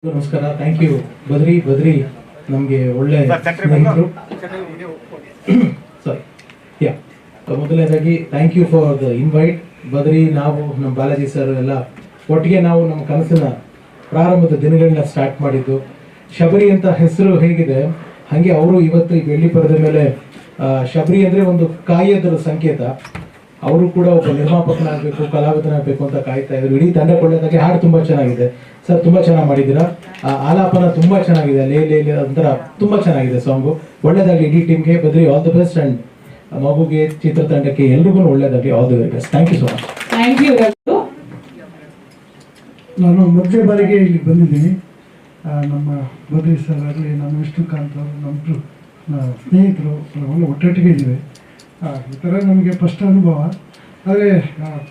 ನಮಸ್ಕಾರ. Thank you Badri ನಮಗೆ ಒಳ್ಳೆ ಸ್ನೇಹಿತರು. ಸಾರಿ ಯಾ ಮೊದಲನೇದಾಗಿ thank you for the invite. Badri, ನಾವು ನಮ್ಮ ಬಾಲಾಜಿ ಸರ್ ಎಲ್ಲ ಒಟ್ಟಿಗೆ ನಾವು ನಮ್ಮ ಕನಸಿನ ಪ್ರಾರಂಭದ ದಿನಗಳನ್ನ ಸ್ಟಾರ್ಟ್ ಮಾಡಿದ್ದು. ಶಬರಿ ಅಂತ ಹೆಸರು ಹೇಗಿದೆ ಹಾಗೆ ಅವರು ಇವತ್ತು ಈ ಬೆಳ್ಳಿ ಪರದೆ ಮೇಲೆ ಶಬರಿ ಅಂದರೆ ಒಂದು ಕಾಯದರ ಸಂಕೇತ. ಅವರು ಕೂಡ ಒಬ್ಬ ನಿರ್ಮಾಪಕನಾಗಬೇಕು, ಕಲಾವಿದನಾಗಬೇಕು ಅಂತ ಕಾಯ್ತಾ ಇದ್ರು. ಇಡೀ ತಂಡ ಕೊಳ್ಳೋದಾಗೆ ಹಾಡು ತುಂಬ ಚೆನ್ನಾಗಿದೆ ಸರ್, ತುಂಬ ಚೆನ್ನಾಗಿ ಮಾಡಿದ್ದೀರಾ. ಆಲಾಪನ ತುಂಬ ಚೆನ್ನಾಗಿದೆ, ಲೇ ಲೇ ಲೇ ಒಂಥರ ತುಂಬ ಚೆನ್ನಾಗಿದೆ ಸಾಂಗು. ಒಳ್ಳೇದಾಗಲಿ ಇಡೀ ಟೀಮ್ಗೆ. Badri all the best and ಮಗುಗೆ, ಚಿತ್ರತಂಡಕ್ಕೆ ಎಲ್ರಿಗೂ ಒಳ್ಳೇದಾಗಲಿ. All the very best. Thank you so much. Thank you. ನಾನು ಮೊದಲೇ ಬಾರಿಗೆ ಇಲ್ಲಿ ಬಂದಿದ್ದೀನಿ. ನಮ್ಮ ಬದ್ರಿ ಸರ್ ಆಗಲಿ, ನಮ್ಮ ವಿಷ್ಣುಕಾಂತ್ ಅವರು, ನಮ್ಮ ಸ್ನೇಹಿತರು ನಾವೆಲ್ಲ ಒಟ್ಟೊಟ್ಟಿಗೆ ಇದ್ದೀವಿ. ಈ ಥರ ನಮಗೆ ಫಸ್ಟ್ ಅನುಭವ. ಆದರೆ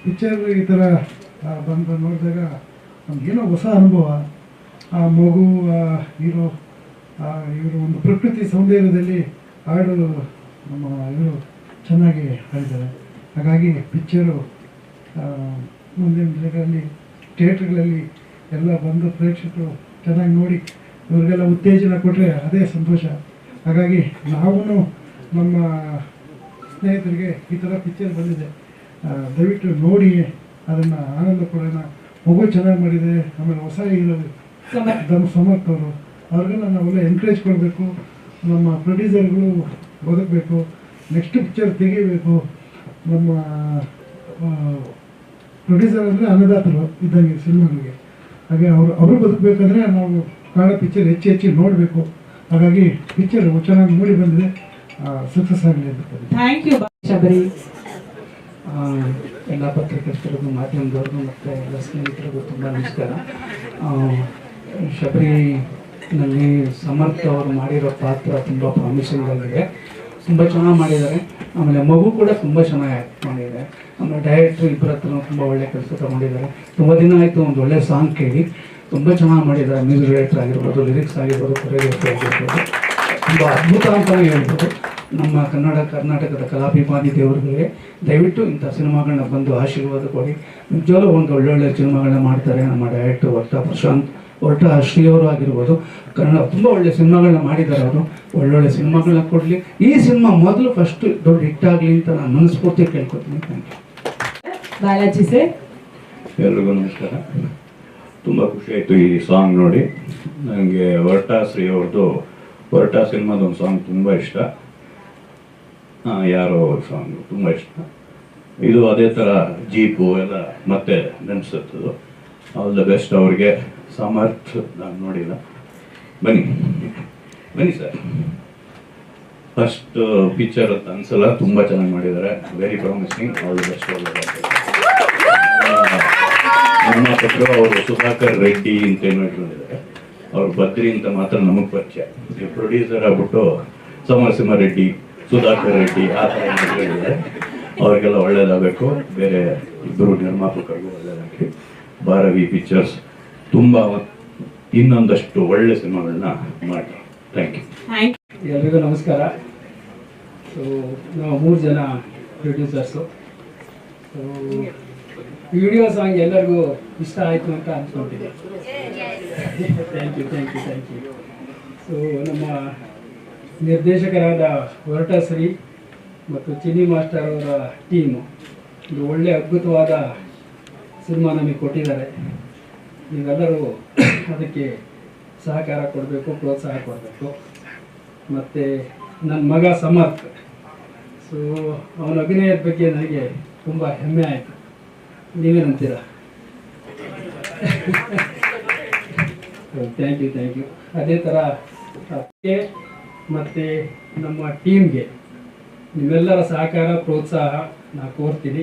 ಪಿಕ್ಚರ್ ಈ ಥರ ಬಂದು ನೋಡಿದಾಗ ನಮಗೇನೋ ಹೊಸ ಅನುಭವ. ಆ ಮಗು, ಹೀರೋ, ಇವರು ಒಂದು ಪ್ರಕೃತಿ ಸೌಂದರ್ಯದಲ್ಲಿ ಹಾಡು ನಮ್ಮ ಇವರು ಚೆನ್ನಾಗಿ ಹಾಡಿದ್ದಾರೆ. ಹಾಗಾಗಿ ಪಿಕ್ಚರು ಮುಂದಿನ ದಿನಗಳಲ್ಲಿ ಥಿಯೇಟ್ರ್ಗಳಲ್ಲಿ ಎಲ್ಲ ಬಂದು ಪ್ರೇಕ್ಷಕರು ಚೆನ್ನಾಗಿ ನೋಡಿ ಇವ್ರಿಗೆಲ್ಲ ಉತ್ತೇಜನ ಕೊಟ್ಟರೆ ಅದೇ ಸಂತೋಷ. ಹಾಗಾಗಿ ನಾವು ನಮ್ಮ ಸ್ನೇಹಿತರಿಗೆ ಈ ಥರ ಪಿಕ್ಚರ್ ಬಂದಿದೆ, ದಯವಿಟ್ಟು ನೋಡಿ ಅದನ್ನು ಆನಂದ ಕೊಡೋಣ. ಮಗು ಚೆನ್ನಾಗಿ ಮಾಡಿದೆ. ಆಮೇಲೆ ಹೊಸ ಹೀರೋ ಸಮರ್ಥ ಅವರು, ಅವ್ರಿಗೆಲ್ಲ ನಾವೆಲ್ಲ ಎನ್ಕರೇಜ್ ಕೊಡಬೇಕು. ನಮ್ಮ ಪ್ರೊಡ್ಯೂಸರ್ಗಳು ಬದುಕಬೇಕು, ನೆಕ್ಸ್ಟ್ ಪಿಕ್ಚರ್ ತೆಗಿಬೇಕು. ನಮ್ಮ ಪ್ರೊಡ್ಯೂಸರ್ ಅಂದರೆ ಅನ್ನದಾತರು ಇದ್ದಂಗೆ ಸಿನಿಮಾಗಳಿಗೆ. ಹಾಗೆ ಅವರು ಬದುಕಬೇಕಂದ್ರೆ ನಾವು ಕಾಣೋ ಪಿಕ್ಚರ್ ಹೆಚ್ಚು ನೋಡಬೇಕು. ಹಾಗಾಗಿ ಪಿಕ್ಚರ್ ಚೆನ್ನಾಗಿ ಮೂಡಿ ಬಂದಿದೆ, ಸಕ್ಸಸ್ ಆಗಲಿ ಅಂತ. Thank you Shabari. ಎಲ್ಲ ಪತ್ರಕರ್ತರಿಗೂ, ಮಾಧ್ಯಮದವ್ರಿಗೂ ಮತ್ತು ಎಲ್ಲ ಸ್ನೇಹಿತರಿಗೂ ತುಂಬ ನಮಸ್ಕಾರ. ಶಬರಿನಲ್ಲಿ ಸಮರ್ಥ ಅವರು ಮಾಡಿರೋ ಪಾತ್ರ ತುಂಬ ಪ್ರಾಮಿಸಿಂಗ್ ಆಗಿದೆ, ತುಂಬ ಚೆನ್ನಾಗಿ ಮಾಡಿದ್ದಾರೆ. ಆಮೇಲೆ ಮಗು ಕೂಡ ತುಂಬ ಚೆನ್ನಾಗಿ ಆ್ಯಕ್ಟ್ ಮಾಡಿದ್ದಾರೆ. ಆಮೇಲೆ ಡೈರೆಕ್ಟ್ರು ಇಬ್ಬರ ಹತ್ರ ತುಂಬ ಒಳ್ಳೆ ಕೆಲಸ ಮಾಡಿದ್ದಾರೆ. ತುಂಬ ದಿನ ಆಯಿತು ಒಂದು ಒಳ್ಳೆ ಸಾಂಗ್ ಕೇಳಿ, ತುಂಬ ಚೆನ್ನಾಗಿ ಮಾಡಿದ್ದಾರೆ. ಮ್ಯೂಸಿಕ್ ಡೈರೆಕ್ಟರ್ ಆಗಿರ್ಬೋದು, ಲಿರಿಕ್ಸ್ ಆಗಿರ್ಬೋದು, ಕೊರಿಯೋಗ್ರಫಿ ಆಗಿರ್ಬೋದು, ತುಂಬ ಅದ್ಭುತ ಅಂತಲೇ ಹೇಳ್ಬೋದು. ನಮ್ಮ ಕರ್ನಾಟಕದ ಕಲಾಭಿಮಾನಿ ದೇವರುಗಳಿಗೆ ದಯವಿಟ್ಟು ಇಂಥ ಸಿನಿಮಾಗಳನ್ನ ಬಂದು ಆಶೀರ್ವಾದ ಕೊಡಿ. ನಿಜವಾಗ್ಲೂ ಒಂದು ಒಳ್ಳೊಳ್ಳೆ ಸಿನಿಮಾಗಳನ್ನ ಮಾಡ್ತಾರೆ ನಮ್ಮ ಡೈರೆಕ್ಟರ್ ಹೊರಟ ಶ್ರೀ ಅವರು ಆಗಿರ್ಬೋದು. ಕನ್ನಡ ತುಂಬ ಒಳ್ಳೆ ಸಿನಿಮಾಗಳನ್ನ ಮಾಡಿದ್ದಾರೆ. ಅವರು ಒಳ್ಳೊಳ್ಳೆ ಸಿನಿಮಾಗಳನ್ನ ಕೊಡಲಿ. ಈ ಸಿನಿಮಾ ಮೊದಲು ಫಸ್ಟ್ ದೊಡ್ಡ ಹಿಟ್ಟಾಗಲಿ ಅಂತ ನಾನು ಮನಸ್ಫೂರ್ತಿ ಕೇಳ್ಕೊತೀನಿ. Thank you. ಬಾಲಾಜಿ ಸರ್. ಎಲ್ರಿಗೂ ನಮಸ್ಕಾರ. ತುಂಬ ಖುಷಿ ಆಯಿತು ಈ ಸಾಂಗ್ ನೋಡಿ. ನನಗೆ ಹೊರಟ ಶ್ರೀ ಅವ್ರದ್ದು ಹೊರಟ ಸಿನಿಮಾದ ಒಂದು ಸಾಂಗ್ ತುಂಬ ಇಷ್ಟ. ಯಾರೋ ಸಾಂಗ್ ತುಂಬ ಇಷ್ಟ. ಇದು ಅದೇ ಥರ ಜೀಪು ಎಲ್ಲ ಮತ್ತೆ ನೆನೆಸುತ್ತದು. ಆಲ್ ದ ಬೆಸ್ಟ್ ಅವ್ರಿಗೆ. ಸಮರ್ಥ ನಾನು ನೋಡಿಲ್ಲ, ಬನ್ನಿ ಸರ್. ಫಸ್ಟ್ ಪಿಕ್ಚರ್ ಅಂತ ಅನ್ಸಲ್ಲ, ತುಂಬ ಚೆನ್ನಾಗಿ ಮಾಡಿದ್ದಾರೆ. Very promising. All the best. ನಿರ್ಮಾಪಕರು ಅವರು ಸುಧಾಕರ್ ರೆಡ್ಡಿ ಅಂತ ಏನೋ ಇಟ್ಕೊಂಡಿದ್ದಾರೆ. ಅವ್ರು ಬದ್ರಿ ಅಂತ ಮಾತ್ರ ನಮಗೆ ಪರಿಚಯ. ಪ್ರೊಡ್ಯೂಸರ್ ಆಗ್ಬಿಟ್ಟು ಸಮರಸಿಂಹ ರೆಡ್ಡಿ, ಸುಧಾಕರ್ ರೆಡ್ಡಿ ಆ ಥರ ಇಟ್ಕೊಂಡಿದ್ದಾರೆ. ಅವ್ರಿಗೆಲ್ಲ ಒಳ್ಳೇದಾಗಬೇಕು. ಬೇರೆ ಇಬ್ಬರು ನಿರ್ಮಾಪಕರಿಗೂ ಒಳ್ಳೇದಾಗಲಿ. ಭಾರವಿ ಪಿಕ್ಚರ್ಸ್ ತುಂಬ ಇನ್ನೊಂದಷ್ಟು ಒಳ್ಳೆ ಸಿನಿಮಾಗಳನ್ನ ಮಾಡಿ. Thank you. ಎಲ್ರಿಗೂ ನಮಸ್ಕಾರ. ಸೊ ನಾವು 3 ಜನ ಪ್ರೊಡ್ಯೂಸರ್ಸು. ಸೊ ವಿಡಿಯೋ ಸಾಂಗ್ ಎಲ್ಲರಿಗೂ ಇಷ್ಟ ಆಯಿತು ಅಂತ ಅಂದ್ಕೊಂಡಿದ್ದೆ. Thank you. ಸೊ ನಮ್ಮ ನಿರ್ದೇಶಕರಾದ ಹೊರಟ ಶ್ರೀ ಮತ್ತು ಚಿನ್ನಿ ಮಾಸ್ಟರ್ ಅವರ ಟೀಮು ಒಂದು ಒಳ್ಳೆ ಅದ್ಭುತವಾದ ಸಿನಿಮಾ ನಮಗೆ ಕೊಟ್ಟಿದ್ದಾರೆ. ನೀವೆಲ್ಲರೂ ಅದಕ್ಕೆ ಸಹಕಾರ ಕೊಡಬೇಕು, ಪ್ರೋತ್ಸಾಹ ಕೊಡಬೇಕು. ಮತ್ತು ನನ್ನ ಮಗ ಸಮರ್ಥ, ಸೊ ಅವನ ಅಭಿನಯದ ಬಗ್ಗೆ ನನಗೆ ತುಂಬ ಹೆಮ್ಮೆ ಆಯಿತು. ನೀವೇನಂತೀರ? Thank you. ಅದೇ ಥರ ಮತ್ತು ನಮ್ಮ ಟೀಮ್ಗೆ ನಿಮ್ಮೆಲ್ಲರ ಸಹಕಾರ, ಪ್ರೋತ್ಸಾಹ ನಾನು ಕೋರ್ತೀನಿ.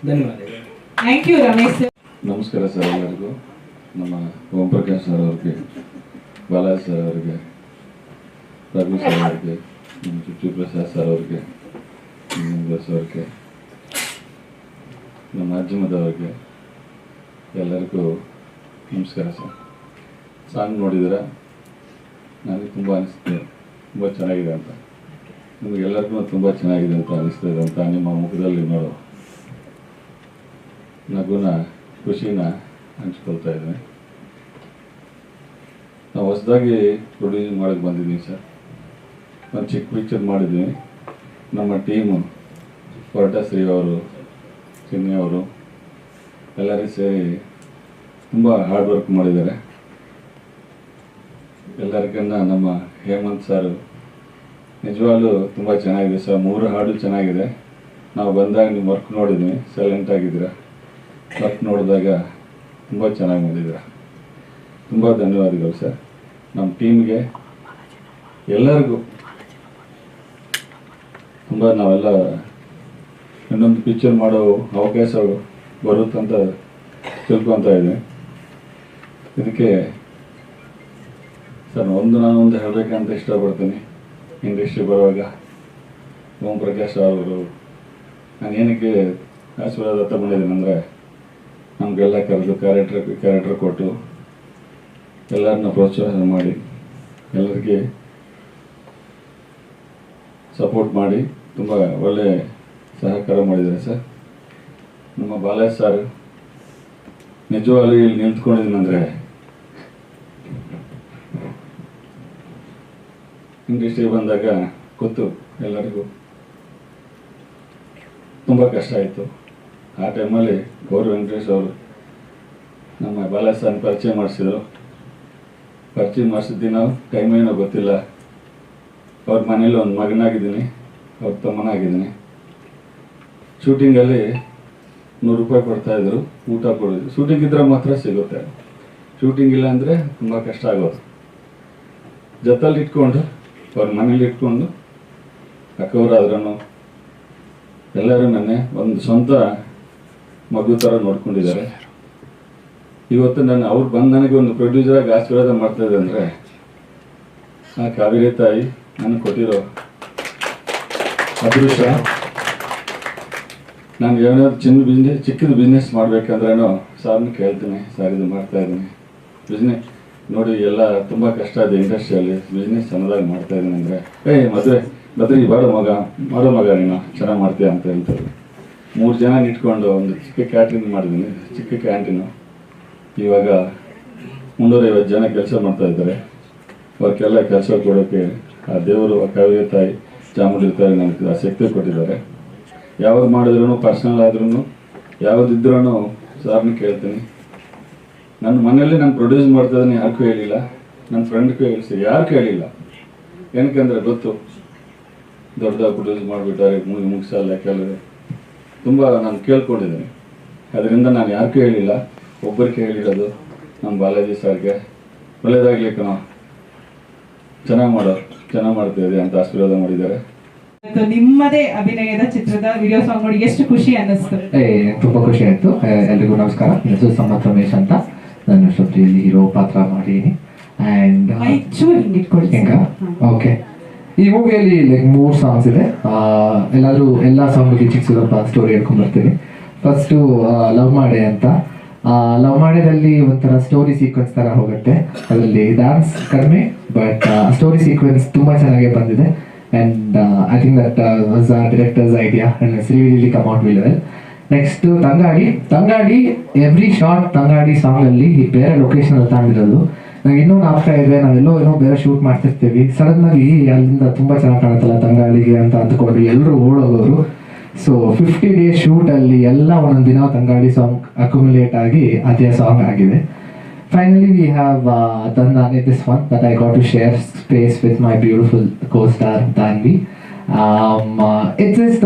ಧನ್ಯವಾದಗಳು. Thank you Ramesh sir. ನಮಸ್ಕಾರ ಸರ್ ಎಲ್ಲರಿಗೂ. ನಮ್ಮ ಓಂ ಪ್ರಕಾಶ್ ಸರ್ ಅವ್ರಿಗೆ, ಬಾಲಾಜಿ ಸರ್ ಅವರಿಗೆ, ರಘು ಸರ್ ಅವ್ರಿಗೆ, ನಮ್ಮ ಚುಚ್ಚು ಪ್ರಸಾದ್ ಸರ್ ಅವ್ರಿಗೆ, ಬಸ್ ಅವ್ರಿಗೆ, ನಮ್ಮ ಮಾಧ್ಯಮದವ್ರಿಗೆ ಎಲ್ಲರಿಗೂ ನಮಸ್ಕಾರ ಸರ್. ಸಾಂಗ್ ನೋಡಿದರೆ ನನಗೆ ತುಂಬ ಅನಿಸ್ತದೆ, ತುಂಬ ಚೆನ್ನಾಗಿದೆ ಅಂತ. ನಿಮಗೆಲ್ಲರಿಗೂ ತುಂಬ ಚೆನ್ನಾಗಿದೆ ಅಂತ ಅನಿಸ್ತದೆ ಅಂತ ನಿಮ್ಮ ಮುಖದಲ್ಲಿ ನೋಡೋ ನಗುನ, ಖುಷಿನ ಹಂಚ್ಕೊಳ್ತಾ ಇದ್ದೀನಿ. ಹೊಸದಾಗಿ ಪ್ರೊಡ್ಯೂಸ್ ಮಾಡೋಕ್ಕೆ ಬಂದಿದ್ದೀನಿ ಸರ್. ಒಂದು ಚಿಕ್ಕ ಪಿಕ್ಚರ್ ಮಾಡಿದ್ವಿ. ನಮ್ಮ ಟೀಮು ಕೊರಟಶ್ರೀ ಅವರು, ಚಿನ್ನಿ ಅವರು ಎಲ್ಲರೂ ಸೇರಿ ತುಂಬ ಹಾರ್ಡ್ ವರ್ಕ್ ಮಾಡಿದ್ದಾರೆ. ಎಲ್ಲರಿಗಿಂತ ನಮ್ಮ ಹೇಮಂತ್ ಸರ್ ನಿಜವಾಗ್ಲೂ ತುಂಬ ಚೆನ್ನಾಗಿದೆ ಸರ್. 3 ಹಾಡು ಚೆನ್ನಾಗಿದೆ. ನಾವು ಬಂದಾಗ ನೀವು ವರ್ಕ್ ನೋಡಿದ್ವಿ, ಸೈಲೆಂಟ್ ಆಗಿದ್ದೀರ. ವರ್ಕ್ ನೋಡಿದಾಗ ತುಂಬ ಚೆನ್ನಾಗಿ ಬಂದಿದ್ದೀರ. ತುಂಬ ಧನ್ಯವಾದಗಳು ಸರ್. ನಮ್ಮ ಟೀಮ್ಗೆ ಎಲ್ಲರಿಗೂ ತುಂಬ ನಾವೆಲ್ಲ ಇನ್ನೊಂದು ಪಿಕ್ಚರ್ ಮಾಡೋ ಅವಕಾಶ ಬರುತ್ತಂತ ತಿಳ್ಕೊತಾ ಇದ್ದೀನಿ. ಇದಕ್ಕೆ ಸರ್ ನಾನು ಹೇಳಬೇಕಂತ ಇಷ್ಟಪಡ್ತೀನಿ. ಇಂಡಸ್ಟ್ರಿ ಬರುವಾಗ ಓಂ ಪ್ರಕಾಶ್ ಅವರು ನಾನು ಏನಕ್ಕೆ ಆಶೀರ್ವಾದ ತಗೊಂಡಿದ್ದೀನಿ ಅಂದರೆ, ನಮಗೆಲ್ಲ ಕರೆದು ಕ್ಯಾರೆಕ್ಟರ್ ಕೊಟ್ಟು ಎಲ್ಲರನ್ನ ಪ್ರೋತ್ಸಾಹ ಮಾಡಿ ಎಲ್ಲರಿಗೆ ಸಪೋರ್ಟ್ ಮಾಡಿ ತುಂಬ ಒಳ್ಳೆ ಸಹಕಾರ ಮಾಡಿದ್ದಾರೆ ಸರ್. ನಮ್ಮ ಬಾಲಾಜ್ ಸರ್ ನಿಜವಾಗ್ಲೂ ಇಲ್ಲಿ ನಿಂತ್ಕೊಂಡಿದ್ದೀನಂದರೆ ಇಂಡಸ್ಟ್ರಿ ಬಂದಾಗ ಗೊತ್ತು ಎಲ್ಲರಿಗೂ ತುಂಬ ಕಷ್ಟ ಆಯಿತು. ಆ ಟೈಮಲ್ಲಿ ಗೌರಿ ವೆಂಕಟೇಶ್ ಅವರು ನಮ್ಮ ಬಾಲಾಜ್ ಸರ್ ಪರಿಚಯ ಮಾಡಿಸಿದ್ರು. ಪರಿಚಯ ಮಾಡಿಸಿದ್ದು ನಾವು ಟೈಮೇನೋ ಗೊತ್ತಿಲ್ಲ. ಅವ್ರ ಮನೇಲಿ ಒಂದು ಮಗನಾಗಿದ್ದೀನಿ, ಅವ್ರ ತಮ್ಮನಾಗಿದ್ದೀನಿ. ಶೂಟಿಂಗಲ್ಲಿ 100 ರೂಪಾಯಿ ಕೊಡ್ತಾಯಿದ್ರು, ಊಟ ಕೊಡೋದು. ಶೂಟಿಂಗ್ ಇದ್ರೆ ಮಾತ್ರ ಸಿಗುತ್ತೆ, ಶೂಟಿಂಗ್ ಇಲ್ಲ ಅಂದರೆ ತುಂಬ ಕಷ್ಟ ಆಗೋದು. ಜೊತೆಲಿ ಇಟ್ಕೊಂಡು ಅವ್ರ ಮನೇಲಿ ಇಟ್ಕೊಂಡು ಅಕ್ಕವರಾದ್ರೂ ಎಲ್ಲರೂ ನನ್ನ ಒಂದು ಸ್ವಂತ ಮಗು ಥರ ನೋಡ್ಕೊಂಡಿದ್ದಾರೆ. ಇವತ್ತು ನಾನು ಅವ್ರು ಬಂದು ನನಗೆ ಒಂದು ಪ್ರೊಡ್ಯೂಸರಾಗಿ ಆಶೀರ್ವಾದ ಮಾಡ್ತಾಯಿದ್ದೆ ಅಂದರೆ ಆ ಕಾವೇರಿ ತಾಯಿ ನನಗೆ ಕೊಟ್ಟಿರೋ ಅದೃಷ್ಟ. ನಾನು ಏನಾದ್ರು ಚಿಕ್ಕದು ಬಿಸ್ನೆಸ್ ಮಾಡಬೇಕಂದ್ರೂ ಸಾರ್ನ ಕೇಳ್ತೀನಿ, ಸರ್ ಇದು ಮಾಡ್ತಾಯಿದ್ದೀನಿ ಬಿಸ್ನೆಸ್ ನೋಡಿ, ಎಲ್ಲ ತುಂಬ ಕಷ್ಟ ಇದೆ ಇಂಡಸ್ಟ್ರಿಯಲ್ಲಿ, ಬಿಸ್ನೆಸ್ ಸಣ್ಣದಾಗಿ ಮಾಡ್ತಾಯಿದ್ದೀನಿ ಅಂದರೆ ಬದ್ರಿ ಮಾಡೋ ಮಗ ನೀನು ಚೆನ್ನಾಗಿ ಮಾಡ್ತೀಯ ಅಂತ ಹೇಳ್ತಾರೆ. 3 ಜನ ಇಟ್ಕೊಂಡು ಒಂದು ಚಿಕ್ಕ ಕ್ಯಾಟ್ರಿಂಗ್ ಮಾಡಿದ್ದೀನಿ, ಚಿಕ್ಕ ಕ್ಯಾಂಟೀನು. ಇವಾಗ 350 ಜನ ಕೆಲಸ ಮಾಡ್ತಾಯಿದ್ದಾರೆ. ಅವ್ರಿಗೆಲ್ಲ ಕೆಲಸ ಕೊಡೋಕ್ಕೆ ಆ ದೇವರು, ಆ ಕಾವೇರಿ ತಾಯಿ, ಚಾಮುಂಡಿ ತಾಯಿ ನನಗೆ ಆ ಶಕ್ತಿ ಕೊಟ್ಟಿದ್ದಾರೆ. ಯಾವ್ದು ಮಾಡಿದ್ರೂ ಪರ್ಸ್ನಲ್ ಆದ್ರೂ ಯಾವುದಿದ್ರೂ ಸಾರ್ನ ಕೇಳ್ತೀನಿ. ನನ್ನ ಮನೇಲಿ ನಾನು ಪ್ರೊಡ್ಯೂಸ್ ಮಾಡ್ತಾಯಿದ್ದೀನಿ, ಯಾರಿಗೂ ಹೇಳಿಲ್ಲ. ನನ್ನ ಫ್ರೆಂಡ್ಗೂ ಹೇಳಿಸಿ ಯಾರಿಗೂ ಹೇಳಿಲ್ಲ. ಏನಕ್ಕಂದರೆ ಗೊತ್ತು ದೊಡ್ಡದಾಗಿ ಪ್ರೊಡ್ಯೂಸ್ ಮಾಡಿಬಿಟ್ಟಾರೆ, ಮುಗಿಸಲ್ಲ ಕೆಲವರು ತುಂಬ ನಾನು ಕೇಳ್ಕೊಂಡಿದ್ದೀನಿ. ಅದರಿಂದ ನಾನು ಯಾರಿಗೂ ಹೇಳಿಲ್ಲ, ಒಬ್ಬರಿಗೆ ಹೇಳಿರೋದು ನಮ್ಮ ಬಾಲಾಜಿ ಸರ್ಗೆ. ಒಳ್ಳೆಯದಾಗಲಿಕ್ಕೆ ನಾವು ಚೆನ್ನಾಗಿ ಮಾಡ್ತಾಯಿದೆ ಅಂತ ಆಶೀರ್ವಾದ ಮಾಡಿದ್ದಾರೆ. ನಿಮ್ಮದೇ ಅಭಿನಯದ ಚಿತ್ರದ ವಿಡಿಯೋ ಸಾಂಗ್ ನೋಡಿ ಎಷ್ಟು ಖುಷಿ ಅನ್ನಿಸ್ತು? ತುಂಬ ಖುಷಿ ಆಯಿತು. ಎಲ್ರಿಗೂ ನಮಸ್ಕಾರ. ನನ್ನ ಹೆಸರು ಸಮರ್ಥ್ ರಮೇಶ್ ಅಂತ. ನಾನು ಶಬ್ದಿಯಲ್ಲಿ ಹೀರೋ ಪಾತ್ರ ಮಾಡಿದ್ದೀನಿ. ಆ್ಯಂಡ್ ಹಿಂಗ ಓಕೆ. ಈ ಮೂವಿಯಲ್ಲಿ ಲೈಕ್ 3 ಸಾಂಗ್ಸ್ ಇದೆ. ಎಲ್ಲ ಸಾಂಗ್ ಬಗ್ಗೆ ಚಿಕ್ಕ ಸ್ವಲ್ಪ ಸ್ಟೋರಿ ಹೇಳ್ಕೊಂಡು ಬರ್ತೀನಿ. ಫಸ್ಟು ಲವ್ ಮಾಡೆ ಅಂತ. ಲವ್ ಮಾಡೇದಲ್ಲಿ ಒಂಥರ ಸ್ಟೋರಿ ಸೀಕ್ವೆನ್ಸ್ ಥರ ಹೋಗುತ್ತೆ. ಅದರಲ್ಲಿ ಡ್ಯಾನ್ಸ್ ಕಡಿಮೆ, ಬಟ್ ಸ್ಟೋರಿ ಸೀಕ್ವೆನ್ಸ್ ತುಂಬ ಚೆನ್ನಾಗೇ ಬಂದಿದೆ. And I think that was a director's idea and it's really come out well well. Next ತಂಗಾಡಿ ಎವ್ರಿ ಶಾರ್ಟ್ ತಂಗಾಡಿ ಸಾಂಗಲ್ಲಿ ಬೇರೆ ಲೊಕೇಶನಲ್ಲಿ ತಗೊಂಡಿರೋದು. ನಂಗೆ ಇನ್ನೂ ಆಗ್ತಾ ಇದೆ, ನಾವೆಲ್ಲೋ ಬೇರೆ ಶೂಟ್ ಮಾಡ್ತಿರ್ತೀವಿ, ಸಡನ್ನಾಗಿ ಅಲ್ಲಿಂದ ತುಂಬ ಚೆನ್ನಾಗಿ ಕಾಣುತ್ತಲ್ಲ ತಂಗಾಳಿಗೆ ಅಂತ ಅಂದ್ಕೊಂಡು ಎಲ್ಲರೂ ಓಡೋಗೋರು. ಸೊ 50 days ಶೂಟಲ್ಲಿ ಎಲ್ಲ ಒಂದೊಂದು ದಿನ ತಂಗಾಳಿ ಸಾಂಗ್ ಅಕ್ಯುಮುಲೇಟ್ ಆಗಿ ಅದೇ ಸಾಂಗ್ ಆಗಿದೆ. Finally, we have done this one that I got to share space with my beautiful co-star Danvi. This is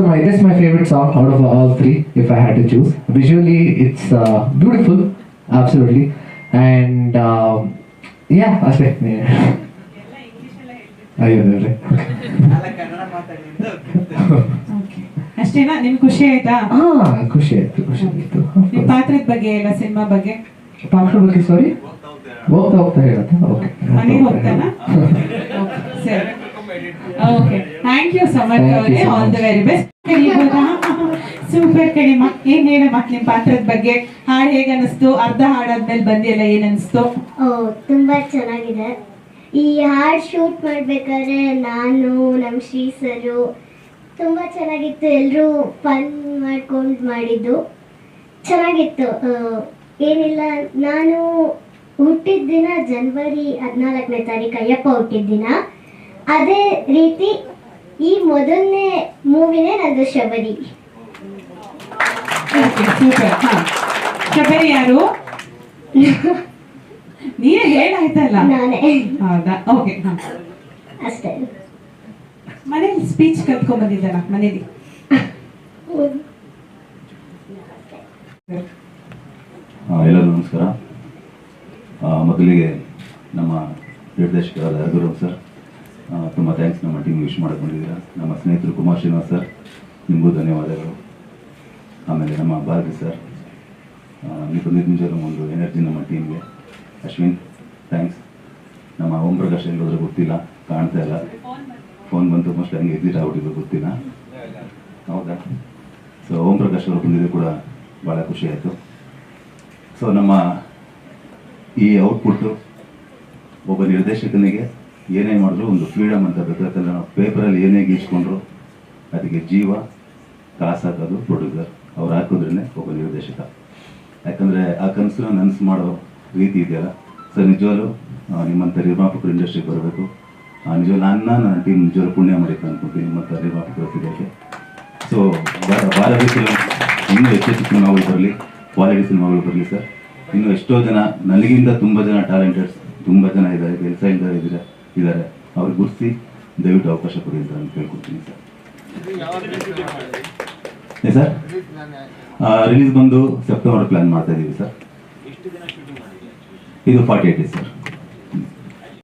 my favorite song out of all 3 if I had to choose. Visually, it's beautiful, absolutely, and yeah, ಅಷ್ಟೇ. ಅಷ್ಟೇನಾ? ನಿಮ್ಗೆ ಖುಷಿ ಆಯ್ತಾ? ಖುಷಿ ಆಯ್ತು. ನಿಮ್ಮ ಪಾತ್ರದ ಬಗ್ಗೆ ಎಲ್ಲ, ಸಿನಿಮಾ ಬಗ್ಗೆ? ಪಾತ್ರ ಬಗ್ಗೆ ಸಾರಿ ಹೋಗ್ತಾ ಹೇಳತ್ತಾ? ಓಕೆ, ಮನೆಗೆ ಹೋಗ್ತಾನಾ? ಸರಿ, okay. Thank you so much ಅವರೇ. All the very best. Super ಕಡಿಮ. ಏನ್ ಹೇಳಮ್ಮ ನಿಮ್ಮ ಪಾತ್ರದ ಬಗ್ಗೆ? ಹಾಡು ಹೇಗೆ ಅನಿಸ್ತು? ಅರ್ಧ ಹಾಡಾದ್ಮೇಲೆ ಬಂದಿಲ್ಲ, ಏನ್ ಅನಿಸ್ತು? ತುಂಬಾ ಚೆನ್ನಾಗಿದೆ. ಈ ಹಾಡು ಶೂಟ್ ಮಾಡ್ಬೇಕಾದ್ರೆ ನಾನು, ನಮ್ಮ ಶ್ರೀ ಸರು ತುಂಬ ಚೆನ್ನಾಗಿತ್ತು. ಎಲ್ಲರೂ ಫನ್ ಮಾಡ್ಕೊಂಡು ಮಾಡಿದ್ದು ಚೆನ್ನಾಗಿತ್ತು. ಏನಿಲ್ಲ, ನಾನು ಹುಟ್ಟಿದ ದಿನ ಜನವರಿ 14ನೇ ತಾರೀಕು ಅಯ್ಯಪ್ಪ ಹುಟ್ಟಿದ ದಿನ. ಅದೇ ರೀತಿ ಈ ಮೊದಲನೇ ಮೂವಿನೇ ನಂದು ಶಬರಿ. ಸೂಪರ್. ಹಾ, ಶಬರಿ ಯಾರು? ನೀನೇ ಹೇಳಾಯ್ತಲ್ಲ. ನಾನೇ. ಹೌದಾ? ಓಕೆ. ಹಾ, ಅಷ್ಟೇ. ಮನೇಲಿ ಸ್ಪೀಚ್ ಕಲ್ತ್ಕೊಂಡ್ ಬಂದಿದ್ದಾನ ಮನೇಲಿ? ಎಲ್ಲರಿಗೂ ನಮಸ್ಕಾರ. ಮೊದಲಿಗೆ ನಮ್ಮ ನಿರ್ದೇಶಕರಾದ ರಘುರಾಮ್ ಸರ್, ತುಂಬ ಥ್ಯಾಂಕ್ಸ್. ನಮ್ಮ ಟೀಮ್ ವಿಶ್ ಮಾಡಕ್ಕೆ ಬಂದಿದ್ದೀರಾ. ನಮ್ಮ ಸ್ನೇಹಿತರು ಕುಮಾರ್ ಶ್ರೀನಿವಾಸ್ ಸರ್, ನಿಮಗೂ ಧನ್ಯವಾದಗಳು. ಆಮೇಲೆ ನಮ್ಮ ಭಾರತಿ ಸರ್, ನೀವು ಬಂದಿದ್ದ ನಿಜವಾಗ್ಲೂ ಒಂದು ಎನರ್ಜಿ ನಮ್ಮ ಟೀಮ್ಗೆ. ಅಶ್ವಿನ್ ಥ್ಯಾಂಕ್ಸ್. ನಮ್ಮ ಓಂ ಪ್ರಕಾಶ್ ಎಲ್ಲೋದ್ರೆ ಗೊತ್ತಿಲ್ಲ, ಕಾಣ್ತಾ ಇಲ್ಲ. ಫೋನ್ ಬಂತು ಮೋಸ್ಟ್ ಹಂಗೆ ಎಕ್ಸಿಟ್ ಆಗ್ಬಿಟ್ಟಿದ್ದು ಗೊತ್ತಿಲ್ಲ. ಹೌದಾ? ಸೊ ಓಂ ಪ್ರಕಾಶ್ ಅವರು ಬಂದಿದ್ದು ಕೂಡ ಭಾಳ ಖುಷಿ ಆಯಿತು. ಸೊ ನಮ್ಮ ಈ ಔಟ್ಪುಟ್ಟು ಒಬ್ಬ ನಿರ್ದೇಶಕನಿಗೆ ಏನೇ ಮಾಡಿದ್ರು ಒಂದು ಫ್ರೀಡಮ್ ಅಂತ ಬೇಕು. ಯಾಕಂದರೆ ನಾವು ಪೇಪರಲ್ಲಿ ಏನೇ ಗೀಚ್ಕೊಂಡ್ರು ಅದಕ್ಕೆ ಜೀವ ಕಾಸು ಹಾಕೋದು ಪ್ರೊಡ್ಯೂಸರ್. ಅವ್ರು ಹಾಕಿದ್ರೇ ಒಬ್ಬ ನಿರ್ದೇಶಕ. ಯಾಕಂದರೆ ಆ ಕನಸು ನನಸು ಮಾಡೋ ರೀತಿ ಇದೆಯಲ್ಲ ಸರ್, ನಿಜವಾಗ್ಲೂ ನಿಮ್ಮಂಥ ನಿರ್ಮಾಪಕರು ಇಂಡಸ್ಟ್ರಿಗೆ ಬರಬೇಕು. ನಿಜವಾಗ್ಲೂ ನನ್ನ ಟೀಮ್ ನಿಜವಾಗ್ಲೂ ಪುಣ್ಯ ಮಾಡಿತ್ತು ಅನ್ಕೊತೀನಿ ನಿಮ್ಮಂಥ ನಿರ್ಮಾಪಕರು ಸಿಗೋಕ್ಕೆ. ಸೊ ಬಾಲದಿ ಫಿಲ್ಮ್ ಇನ್ನೂ ಹೆಚ್ಚೆಚ್ಚು ಸಿನಿಮಾಗಳು ಬರಲಿ, ಕ್ವಾಲಿಟಿ ಸಿನಿಮಾಗಳು ಬರಲಿ ಸರ್. ಇನ್ನು ಎಷ್ಟೋ ಜನ ನನಗಿಂತ ತುಂಬ ಜನ ಟ್ಯಾಲೆಂಟೆಡ್ಸ್ ತುಂಬ ಜನ ಇದ್ದಾರೆ, ಕೆಲಸ ಇದ್ದಾರೆ. ಅವ್ರಿಗೆ ಗುರುತಿಸಿ ದಯವಿಟ್ಟು ಅವಕಾಶ ಕೊಡಿ ಅಂತ ನಾನು ಕೇಳ್ಕೊಡ್ತೀನಿ ಸರ್. ಸರ್ ರಿಲೀಸ್ ಬಂದು ಸೆಪ್ಟೆಂಬರ್ ಪ್ಲ್ಯಾನ್ ಮಾಡ್ತಾ ಇದ್ದೀವಿ ಸರ್. ಇದು 48 ಡೇಸ್ ಸರ್.